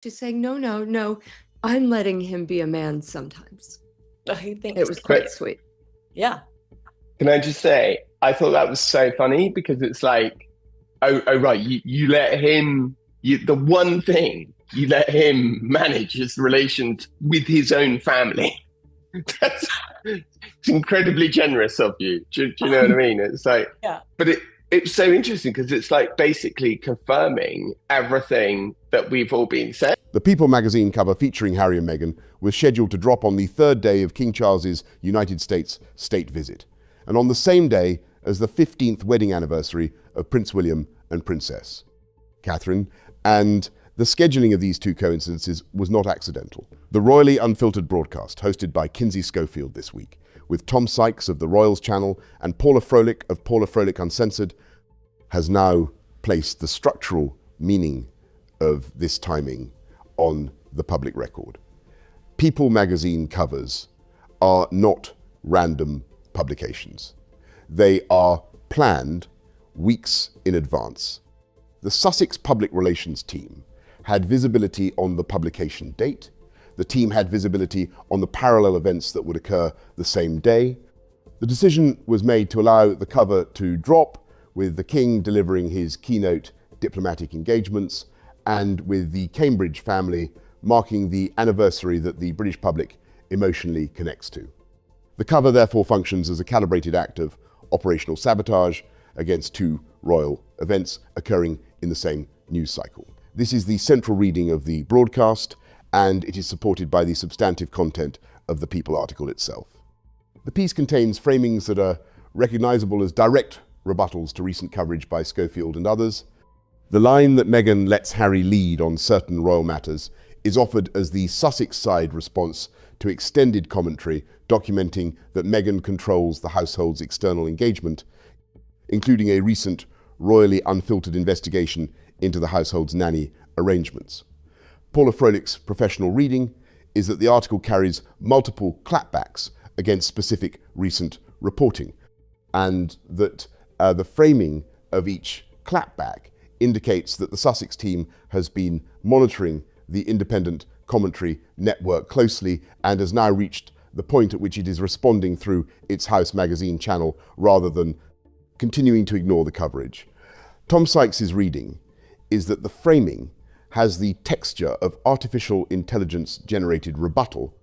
She's saying, no, no, no, I'm letting him be a man sometimes. I think It was But quite sweet. yeah. can I just say, I thought that was so funny because it's like, oh right, you let him, the one thing you let him manage his relations with his own family. That's it's incredibly generous of you. Do you know what I mean? It's like, Yeah. but it's so interesting because it's like basically confirming everything that we've all been saying. The People magazine cover featuring Harry and Meghan was scheduled to drop on the third day of King Charles's United States state visit, and on the same day as the 15th wedding anniversary of Prince William and Princess Catherine, and the scheduling of these two coincidences was not accidental. The Royally Unfiltered broadcast, hosted by Kinsey Schofield this week, with Tom Sykes of the Royals Channel and Paula Froelich of Paula Froelich Uncensored, has now placed the structural meaning of this timing on the public record. People magazine covers are not random publications. They are planned weeks in advance. The Sussex Public Relations team had visibility on the publication date. The team had visibility on the parallel events that would occur the same day. The decision was made to allow the cover to drop, with the King delivering his keynote diplomatic engagements and with the Cambridge family marking the anniversary that the British public emotionally connects to. The cover therefore functions as a calibrated act of operational sabotage against two royal events occurring in the same news cycle. This is the central reading of the broadcast, and it is supported by the substantive content of the People article itself. The piece contains framings that are recognizable as direct rebuttals to recent coverage by Schofield and others. The line that Meghan lets Harry lead on certain royal matters is offered as the Sussex side response to extended commentary documenting that Meghan controls the household's external engagement, including a recent royally unfiltered investigation into the household's nanny arrangements. Paula Froelich's professional reading is that the article carries multiple clapbacks against specific recent reporting, and that the framing of each clapback indicates that the Sussex team has been monitoring the independent commentary network closely and has now reached the point at which it is responding through its House magazine channel rather than continuing to ignore the coverage. Tom Sykes' reading is that the framing has the texture of artificial intelligence-generated rebuttal,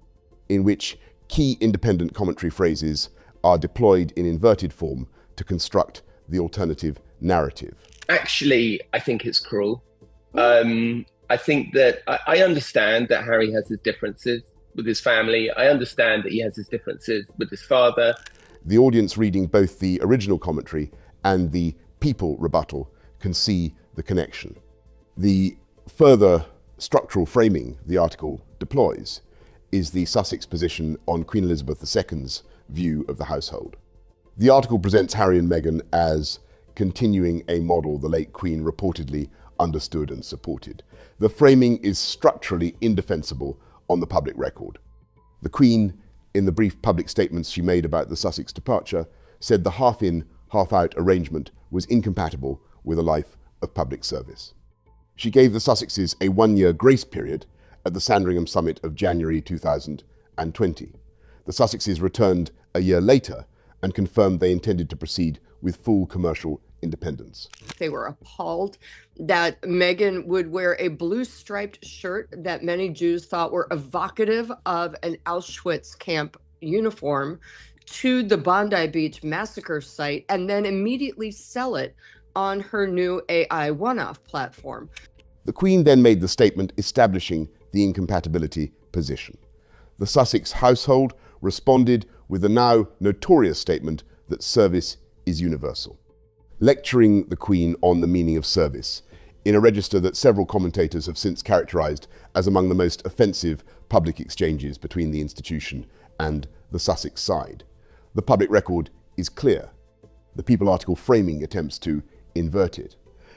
in which key independent commentary phrases are deployed in inverted form to construct the alternative narrative. Actually, I think it's cruel. I think that I understand that Harry has his differences with his family. I understand that he has his differences with his father. The audience reading both the original commentary and the People rebuttal can see the connection. The further structural framing the article deploys is the Sussex position on Queen Elizabeth II's view of the household. The article presents Harry and Meghan as continuing a model the late Queen reportedly understood and supported. The framing is structurally indefensible on the public record. The Queen, in the brief public statements she made about the Sussex departure, said the half-in, half-out arrangement was incompatible with a life of public service. She gave the Sussexes a one-year grace period at the Sandringham Summit of January 2020. The Sussexes returned a year later and confirmed they intended to proceed with full commercial independence. They were appalled that Meghan would wear a blue striped shirt that many Jews thought were evocative of an Auschwitz camp uniform to the Bondi Beach massacre site and then immediately sell it on her new AI one-off platform. The Queen then made the statement establishing the incompatibility position. The Sussex household responded with the now notorious statement that service is universal, lecturing the Queen on the meaning of service in a register that several commentators have since characterised as among the most offensive public exchanges between the institution and the Sussex side. The public record is clear. The People article framing attempts to invert it.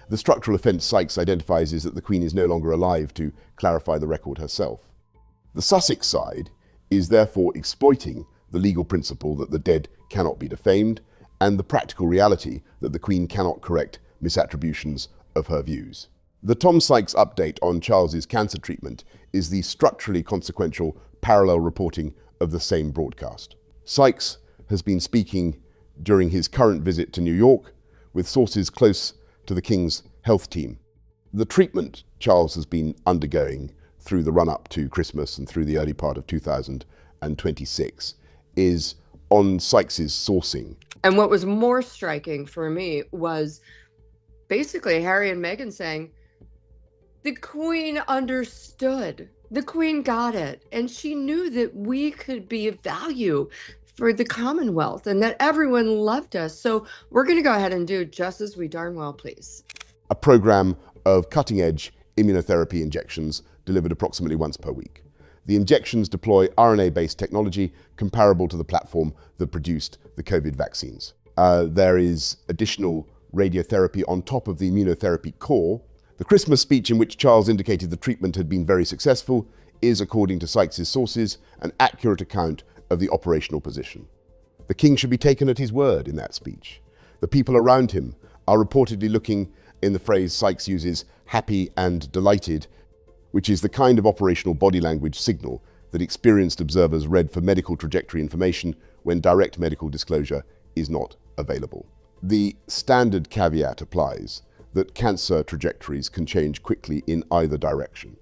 The structural offence Sykes identifies is that the Queen is no longer alive to clarify the record herself. The Sussex side is therefore exploiting the legal principle that the dead cannot be defamed and the practical reality that the Queen cannot correct misattributions of her views. The Tom Sykes update on Charles's cancer treatment is the structurally consequential parallel reporting of the same broadcast. Sykes has been speaking during his current visit to New York with sources close to the King's health team. The treatment Charles has been undergoing through the run-up to Christmas and through the early part of 2026 is on Sykes's sourcing. And what was more striking for me was basically Harry and Meghan saying, the Queen understood. The Queen got it. And she knew that we could be of value for the Commonwealth and that everyone loved us. So we're going to go ahead and do just as we darn well please. A program of cutting-edge immunotherapy injections delivered approximately once per week. The injections deploy RNA-based technology comparable to the platform that produced the COVID vaccines. There is additional radiotherapy on top of the immunotherapy core. The Christmas speech in which Charles indicated the treatment had been very successful is, according to Sykes' sources, an accurate account of the operational position. The King should be taken at his word in that speech. The people around him are reportedly looking, in the phrase Sykes uses, happy and delighted, which is the kind of operational body language signal that experienced observers read for medical trajectory information when direct medical disclosure is not available. The standard caveat applies that cancer trajectories can change quickly in either direction.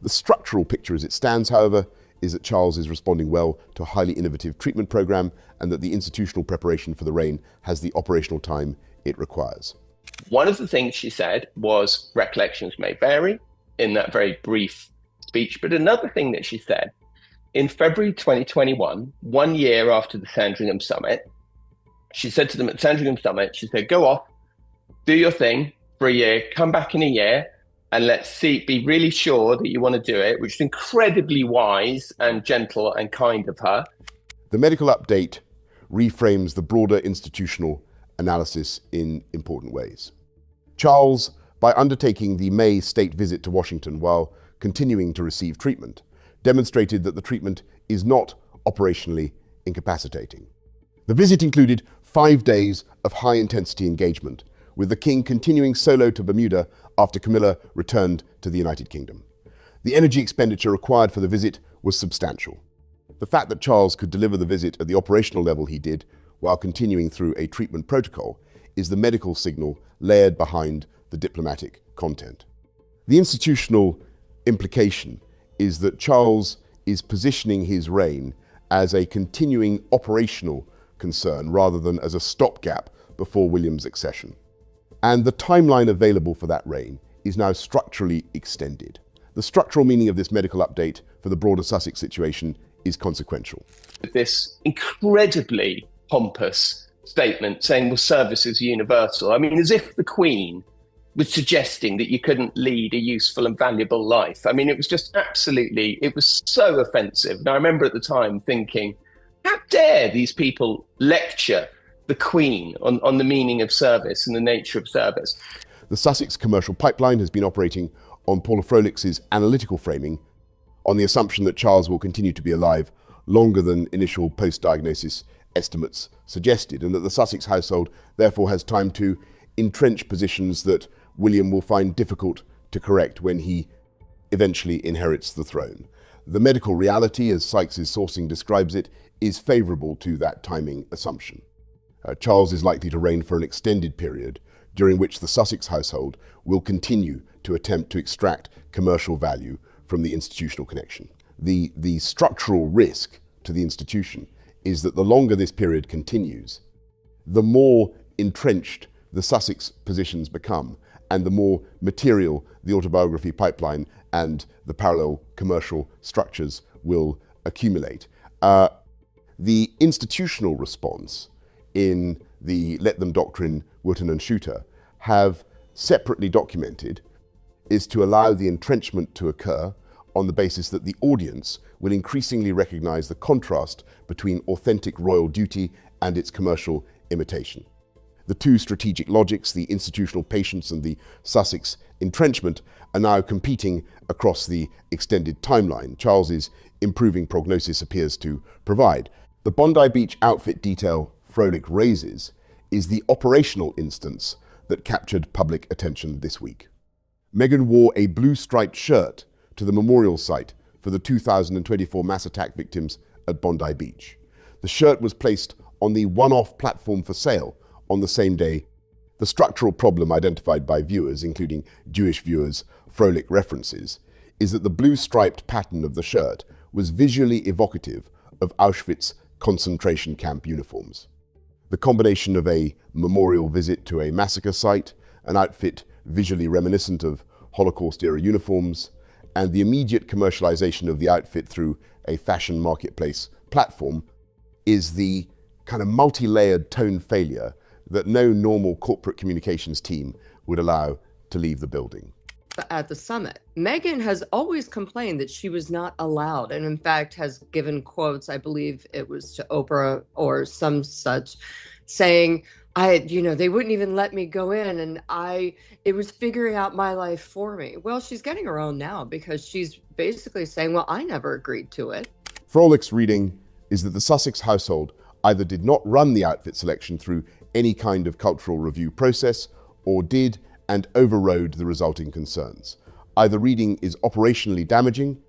The structural picture as it stands, however, is that Charles is responding well to a highly innovative treatment program and that the institutional preparation for the reign has the operational time it requires. One of the things she said was recollections may vary in that very brief speech, but another thing that she said in February 2021, 1 year after the Sandringham Summit, she said to them at Sandringham Summit, she said, go off, do your thing for a year, come back in a year, and let's see, be really sure that you want to do it, which is incredibly wise and gentle and kind of her. The medical update reframes the broader institutional analysis in important ways. Charles, by undertaking the May state visit to Washington while continuing to receive treatment, demonstrated that the treatment is not operationally incapacitating. The visit included 5 days of high-intensity engagement, with the King continuing solo to Bermuda after Camilla returned to the United Kingdom. The energy expenditure required for the visit was substantial. The fact that Charles could deliver the visit at the operational level he did while continuing through a treatment protocol is the medical signal layered behind the diplomatic content. The institutional implication is that Charles is positioning his reign as a continuing operational concern rather than as a stopgap before William's accession. And the timeline available for that reign is now structurally extended. The structural meaning of this medical update for the broader Sussex situation is consequential. This incredibly pompous statement saying, well, service is universal. I mean, as if the Queen was suggesting that you couldn't lead a useful and valuable life. I mean, it was just absolutely, it was so offensive. And I remember at the time thinking, how dare these people lecture the Queen on the meaning of service and the nature of service. The Sussex commercial pipeline has been operating on Paula Frolicks's analytical framing on the assumption that Charles will continue to be alive longer than initial post-diagnosis estimates suggested, and that the Sussex household therefore has time to entrench positions that William will find difficult to correct when he eventually inherits the throne. The medical reality, as Sykes' sourcing describes it, is favourable to that timing assumption. Charles is likely to reign for an extended period during which the Sussex household will continue to attempt to extract commercial value from the institutional connection. The structural risk to the institution is that the longer this period continues, the more entrenched the Sussex positions become and the more material the autobiography pipeline and the parallel commercial structures will accumulate. The institutional response in the Let Them doctrine, Wotton and Shooter, have separately documented is to allow the entrenchment to occur on the basis that the audience will increasingly recognize the contrast between authentic royal duty and its commercial imitation. The two strategic logics, the institutional patience and the Sussex entrenchment, are now competing across the extended timeline Charles's improving prognosis appears to provide. The Bondi Beach outfit detail Frolick raises is the operational instance that captured public attention this week. Meghan wore a blue striped shirt to the memorial site for the 2024 mass attack victims at Bondi Beach. The shirt was placed on the one-off platform for sale on the same day. The structural problem identified by viewers, including Jewish viewers' frolic references, is that the blue-striped pattern of the shirt was visually evocative of Auschwitz concentration camp uniforms. The combination of a memorial visit to a massacre site, an outfit visually reminiscent of Holocaust-era uniforms, and the immediate commercialization of the outfit through a fashion marketplace platform is the kind of multi-layered tone failure that no normal corporate communications team would allow to leave the building. At the summit, Meghan has always complained that she was not allowed, and in fact has given quotes, I believe it was to Oprah or some such, saying, they wouldn't even let me go in, and it was figuring out my life for me. Well, she's getting her own now because she's basically saying, well, I never agreed to it. Froelic's reading is that the Sussex household either did not run the outfit selection through any kind of cultural review process, or did and overrode the resulting concerns. Either reading is operationally damaging.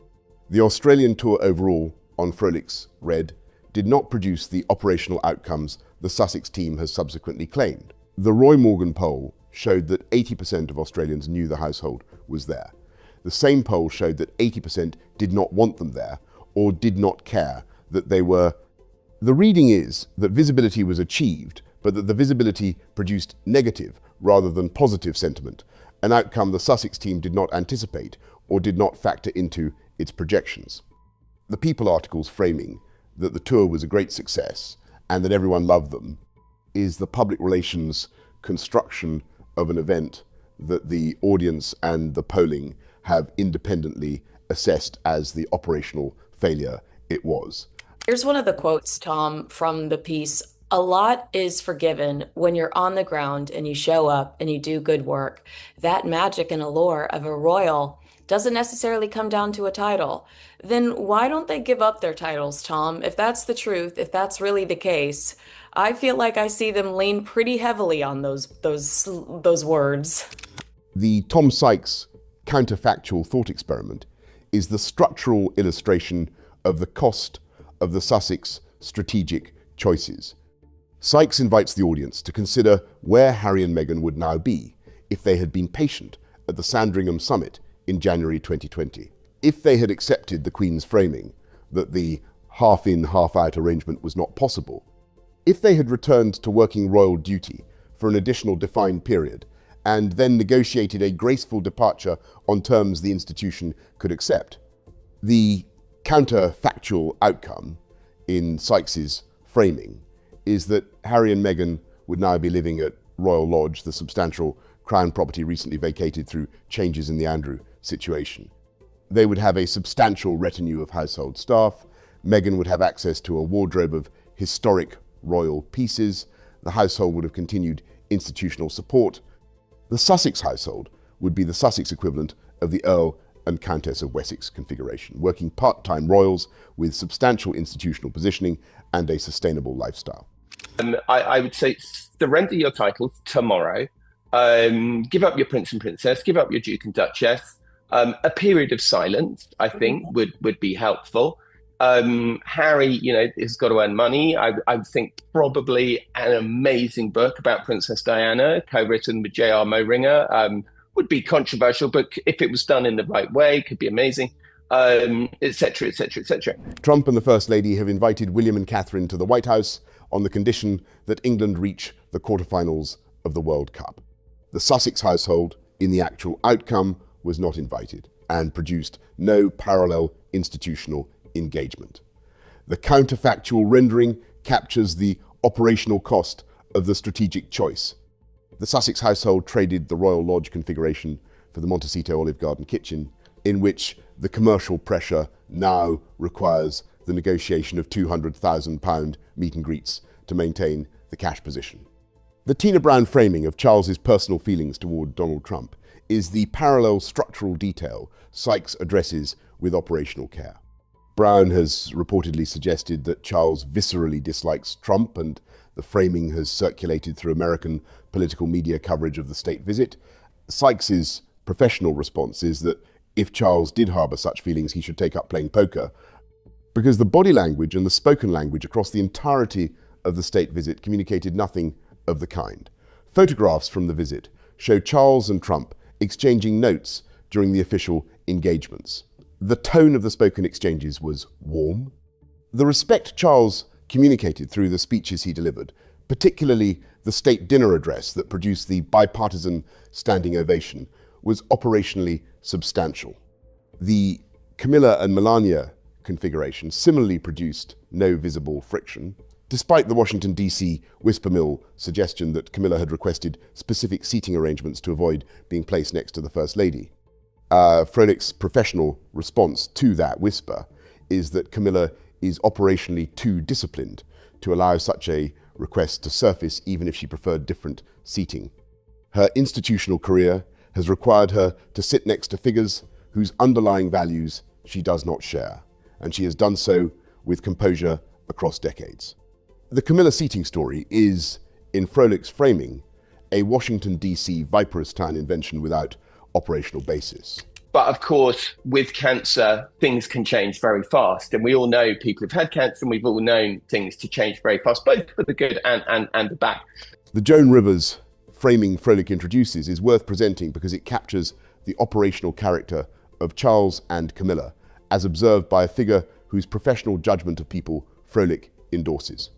The Australian tour overall, on Froelic's read, did not produce the operational outcomes the Sussex team has subsequently claimed. The Roy Morgan poll showed that 80% of Australians knew the household was there. The same poll showed that 80% did not want them there, or did not care that they were. The reading is that visibility was achieved, but that the visibility produced negative rather than positive sentiment, an outcome the Sussex team did not anticipate or did not factor into its projections. The People article's framing that the tour was a great success and that everyone loved them is the public relations construction of an event that the audience and the polling have independently assessed as the operational failure it was. Here's one of the quotes, Tom, from the piece. A lot is forgiven when you're on the ground and you show up and you do good work. That magic and allure of a royal doesn't necessarily come down to a title. Then why don't they give up their titles, Tom? If that's the truth, if that's really the case, I feel like I see them lean pretty heavily on those words. The Tom Sykes counterfactual thought experiment is the structural illustration of the cost of the Sussex strategic choices. Sykes invites the audience to consider where Harry and Meghan would now be if they had been patient at the Sandringham summit in January 2020. If they had accepted the Queen's framing that the half-in, half-out arrangement was not possible, if they had returned to working royal duty for an additional defined period and then negotiated a graceful departure on terms the institution could accept, the counterfactual outcome in Sykes's framing is that Harry and Meghan would now be living at Royal Lodge, the substantial Crown property recently vacated through changes in the Andrew situation. They would have a substantial retinue of household staff. Meghan would have access to a wardrobe of historic royal pieces. The household would have continued institutional support. The Sussex household would be the Sussex equivalent of the Earl and Countess of Wessex configuration, working part-time royals with substantial institutional positioning and a sustainable lifestyle. I would say surrender your titles tomorrow. Give up your prince and princess. Give up your duke and duchess. A period of silence, I think, would be helpful. Harry, has got to earn money. I would think probably an amazing book about Princess Diana, co-written with J.R. Moehringer, would be controversial, but if it was done in the right way, could be amazing, etc., etc., etc. Trump and the First Lady have invited William and Catherine to the White House on the condition that England reach the quarterfinals of the World Cup. The Sussex household, in the actual outcome, was not invited and produced no parallel institutional engagement. The counterfactual rendering captures the operational cost of the strategic choice. The Sussex household traded the Royal Lodge configuration for the Montecito Olive Garden kitchen, in which the commercial pressure now requires the negotiation of £200,000 meet and greets to maintain the cash position. The Tina Brown framing of Charles's personal feelings toward Donald Trump is the parallel structural detail Sykes addresses with operational care. Brown has reportedly suggested that Charles viscerally dislikes Trump, and the framing has circulated through American political media coverage of the state visit. Sykes's professional response is that if Charles did harbour such feelings, he should take up playing poker, because the body language and the spoken language across the entirety of the state visit communicated nothing of the kind. Photographs from the visit show Charles and Trump exchanging notes during the official engagements. The tone of the spoken exchanges was warm. The respect Charles communicated through the speeches he delivered, particularly the state dinner address that produced the bipartisan standing ovation, was operationally substantial. The Camilla and Melania configuration similarly produced no visible friction, despite the Washington, D.C. whisper mill suggestion that Camilla had requested specific seating arrangements to avoid being placed next to the First Lady. Froehlich's professional response to that whisper is that Camilla is operationally too disciplined to allow such a request to surface, even if she preferred different seating. Her institutional career has required her to sit next to figures whose underlying values she does not share, and she has done so with composure across decades. The Camilla seating story is, in Froehlich's framing, a Washington, D.C. Viperous town invention without operational basis. But of course, with cancer, things can change very fast. And we all know people have had cancer, and we've all known things to change very fast, both for the good and the bad. The Joan Rivers framing Froehlich introduces is worth presenting because it captures the operational character of Charles and Camilla, as observed by a figure whose professional judgment of people Froehlich endorses.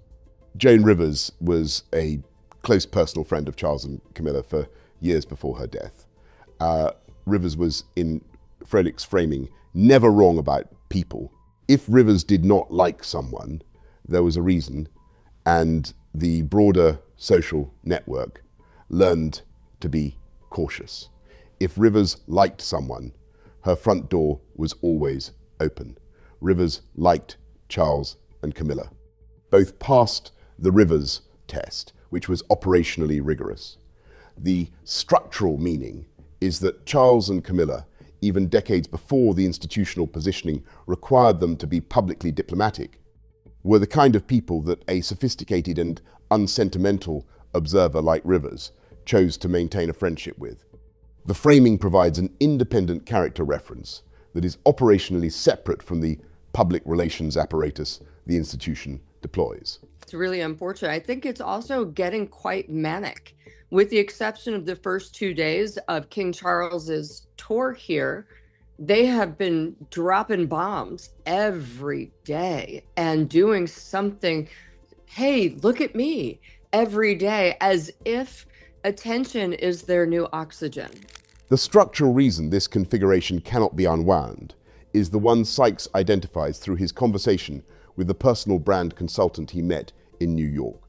Joan Rivers was a close personal friend of Charles and Camilla for years before her death. Rivers was, in Froehlich's framing, never wrong about people. If Rivers did not like someone, there was a reason, and the broader social network learned to be cautious. If Rivers liked someone, her front door was always open. Rivers liked Charles and Camilla. Both passed the Rivers test, which was operationally rigorous. The structural meaning is that Charles and Camilla, even decades before the institutional positioning required them to be publicly diplomatic, were the kind of people that a sophisticated and unsentimental observer like Rivers chose to maintain a friendship with. The framing provides an independent character reference that is operationally separate from the public relations apparatus the institution deploys. It's really unfortunate. I think it's also getting quite manic. With the exception of the first 2 days of King Charles's tour here, they have been dropping bombs every day and doing something, hey, look at me, every day, as if attention is their new oxygen. The structural reason this configuration cannot be unwound is the one Sykes identifies through his conversation with the personal brand consultant he met in New York.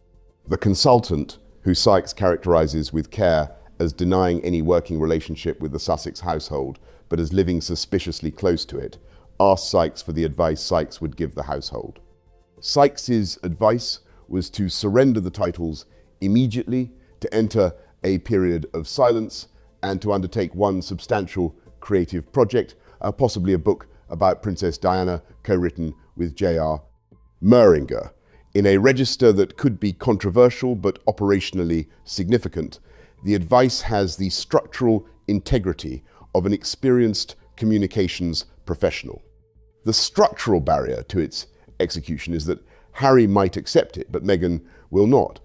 The consultant, who Sykes characterizes with care as denying any working relationship with the Sussex household, but as living suspiciously close to it, asked Sykes for the advice Sykes would give the household. Sykes's advice was to surrender the titles immediately, to enter a period of silence, and to undertake one substantial creative project, possibly a book about Princess Diana, co-written with J.R. Mehringer. In a register that could be controversial but operationally significant, the advice has the structural integrity of an experienced communications professional. The structural barrier to its execution is that Harry might accept it, but Meghan will not.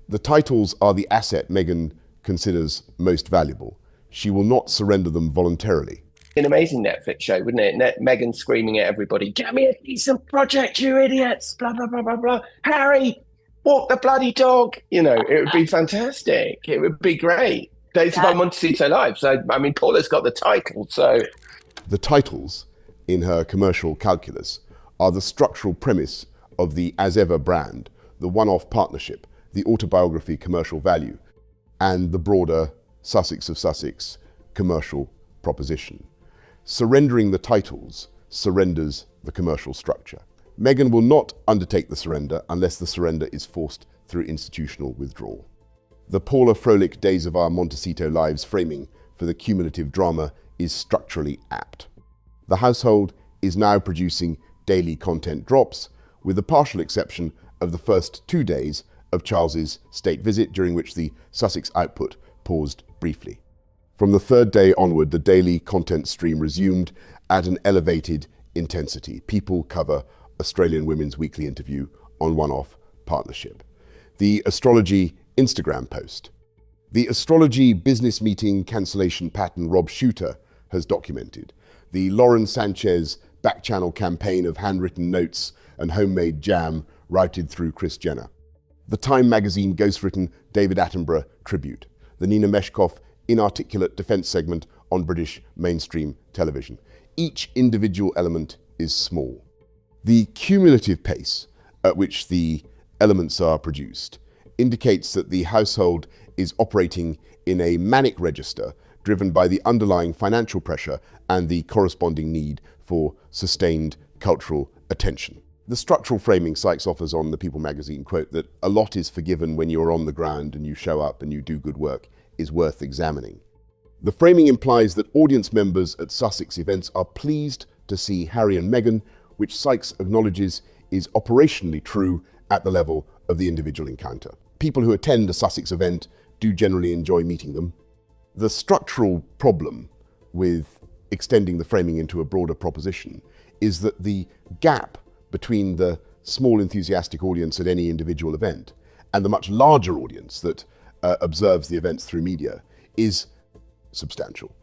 The titles are the asset Meghan considers most valuable. She will not surrender them voluntarily. An amazing Netflix show, wouldn't it? Meghan screaming at everybody, "Get me a decent project, you idiots! Blah, blah, blah, blah, blah. Harry, walk the bloody dog." You know, it would be fantastic. It would be great. Days of Our Montecito Lives. So, I mean, Paula's got the title, so... The titles in her commercial calculus are the structural premise of the As Ever brand, the one-off partnership, the autobiography commercial value, and the broader Sussex of Sussex commercial proposition. Surrendering the titles surrenders the commercial structure. Meghan will not undertake the surrender unless the surrender is forced through institutional withdrawal. The Paula Froehlich Days of Our Montecito Lives framing for the cumulative drama is structurally apt. The household is now producing daily content drops, with the partial exception of the first 2 days of Charles's state visit, during which the Sussex output paused briefly. From the third day onward, the daily content stream resumed at an elevated intensity. People cover Australian Women's weekly interview on one-off partnership. The astrology Instagram post. The astrology business meeting cancellation pattern Rob Shooter has documented. The Lauren Sanchez back-channel campaign of handwritten notes and homemade jam routed through Kris Jenner. The Time magazine ghostwritten David Attenborough tribute. The Nina Meshkoff inarticulate defense segment on British mainstream television. Each individual element is small. The cumulative pace at which the elements are produced indicates that the household is operating in a manic register driven by the underlying financial pressure and the corresponding need for sustained cultural attention. The structural framing Sykes offers on the People magazine quote that a lot is forgiven when you're on the ground and you show up and you do good work is worth examining. The framing implies that audience members at Sussex events are pleased to see Harry and Meghan, which Sykes acknowledges is operationally true at the level of the individual encounter. People who attend a Sussex event do generally enjoy meeting them. The structural problem with extending the framing into a broader proposition is that the gap between the small enthusiastic audience at any individual event and the much larger audience that observes the events through media is substantial.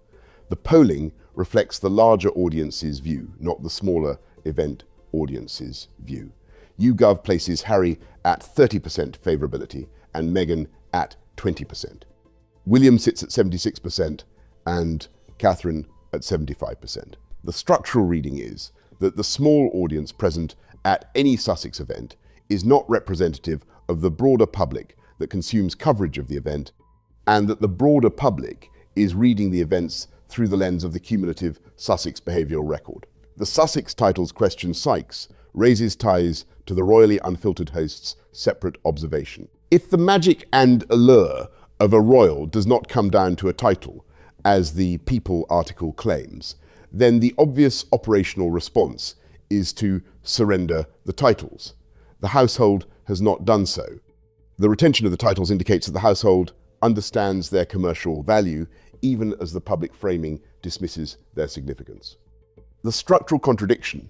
The polling reflects the larger audience's view, not the smaller event audience's view. YouGov places Harry at 30% favourability and Meghan at 20%. William sits at 76% and Catherine at 75%. The structural reading is that the small audience present at any Sussex event is not representative of the broader public that consumes coverage of the event, and that the broader public is reading the events through the lens of the cumulative Sussex behavioural record. The Sussex titles question Sykes raises ties to the royally unfiltered host's separate observation. If the magic and allure of a royal does not come down to a title, as the People article claims, then the obvious operational response is to surrender the titles. The household has not done so. The retention of the titles indicates that the household understands their commercial value, even as the public framing dismisses their significance. The structural contradiction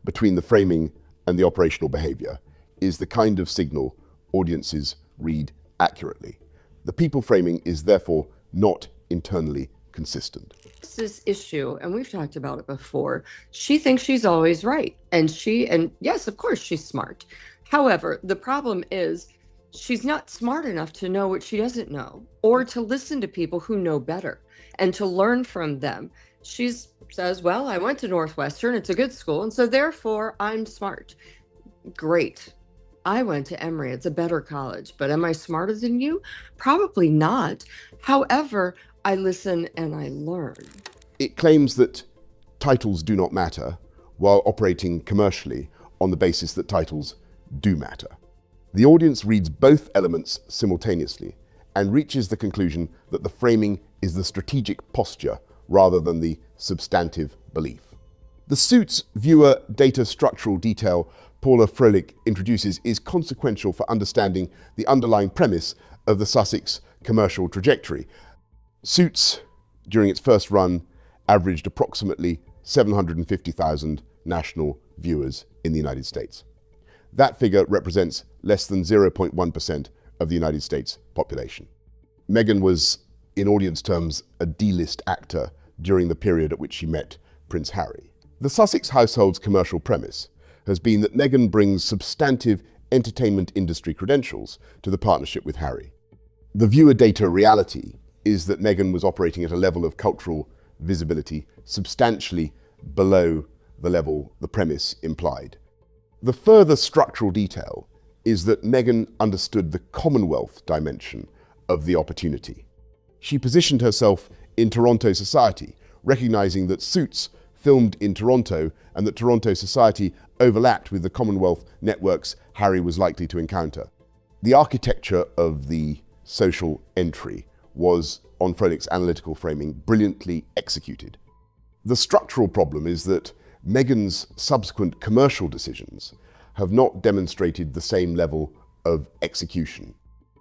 between the framing and the operational behaviour is the kind of signal audiences read accurately. The People framing is therefore not internally consistent. This issue, and we've talked about it before, she thinks she's always right. And yes, of course, she's smart. However, the problem is she's not smart enough to know what she doesn't know, or to listen to people who know better and to learn from them. She says, well, I went to Northwestern, it's a good school, and so therefore I'm smart. Great. I went to Emory, it's a better college, but am I smarter than you? Probably not. However, I listen and I learn. It claims that titles do not matter while operating commercially on the basis that titles do matter. The audience reads both elements simultaneously and reaches the conclusion that the framing is the strategic posture rather than the substantive belief. The Suits viewer data structural detail Paula Froelich introduces is consequential for understanding the underlying premise of the Sussex commercial trajectory. Suits, during its first run, averaged approximately 750,000 national viewers in the United States. That figure represents less than 0.1% of the United States population. Meghan was, in audience terms, a D-list actor during the period at which she met Prince Harry. The Sussex household's commercial premise has been that Meghan brings substantive entertainment industry credentials to the partnership with Harry. The viewer data reality is that Meghan was operating at a level of cultural visibility substantially below the level the premise implied. The further structural detail is that Meghan understood the Commonwealth dimension of the opportunity. She positioned herself in Toronto society, recognizing that Suits filmed in Toronto and that Toronto society overlapped with the Commonwealth networks Harry was likely to encounter. The architecture of the social entry was, on Froelich's analytical framing, brilliantly executed. The structural problem is that Meghan's subsequent commercial decisions have not demonstrated the same level of execution.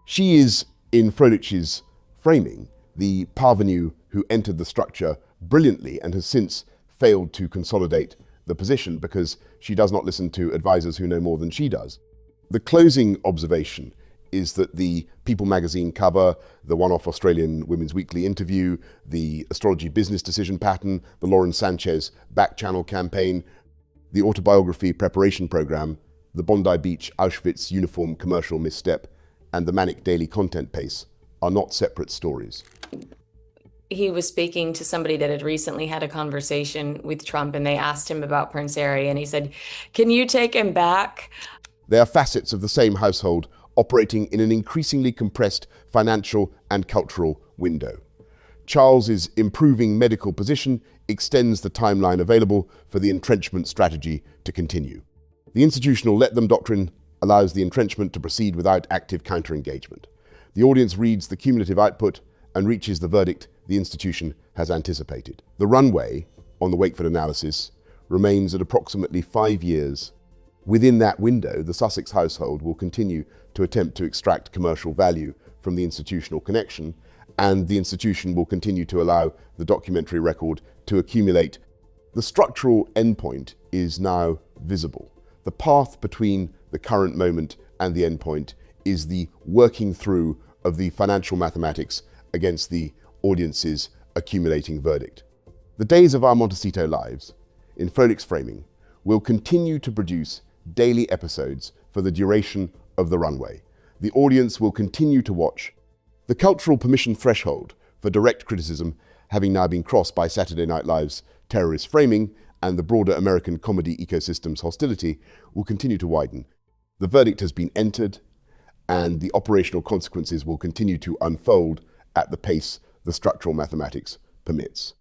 She is, in Froelich's framing, the parvenu who entered the structure brilliantly and has since failed to consolidate the position because she does not listen to advisors who know more than she does. The closing observation is that the People magazine cover, the one-off Australian Women's Weekly interview, the astrology business decision pattern, the Lauren Sanchez back channel campaign, the autobiography preparation program, the Bondi Beach Auschwitz uniform commercial misstep, and the manic daily content pace are not separate stories. He was speaking to somebody that had recently had a conversation with Trump, and they asked him about Prince Harry, and he said, "Can you take him back?" They are facets of the same household operating in an increasingly compressed financial and cultural window. Charles's improving medical position extends the timeline available for the entrenchment strategy to continue. The institutional let-them doctrine allows the entrenchment to proceed without active counter-engagement. The audience reads the cumulative output and reaches the verdict the institution has anticipated. The runway on the Wakeford analysis remains at approximately 5 years. Within that window, the Sussex household will continue to attempt to extract commercial value from the institutional connection, and the institution will continue to allow the documentary record to accumulate. The structural endpoint is now visible. The path between the current moment and the endpoint is the working through of the financial mathematics against the audience's accumulating verdict. The days of our Montecito lives, in Frolics Framing, will continue to produce daily episodes for the duration of the runway. The audience will continue to watch. The cultural permission threshold for direct criticism, having now been crossed by Saturday Night Live's terrorist framing and the broader American comedy ecosystem's hostility, will continue to widen. The verdict has been entered, and the operational consequences will continue to unfold at the pace the structural mathematics permits.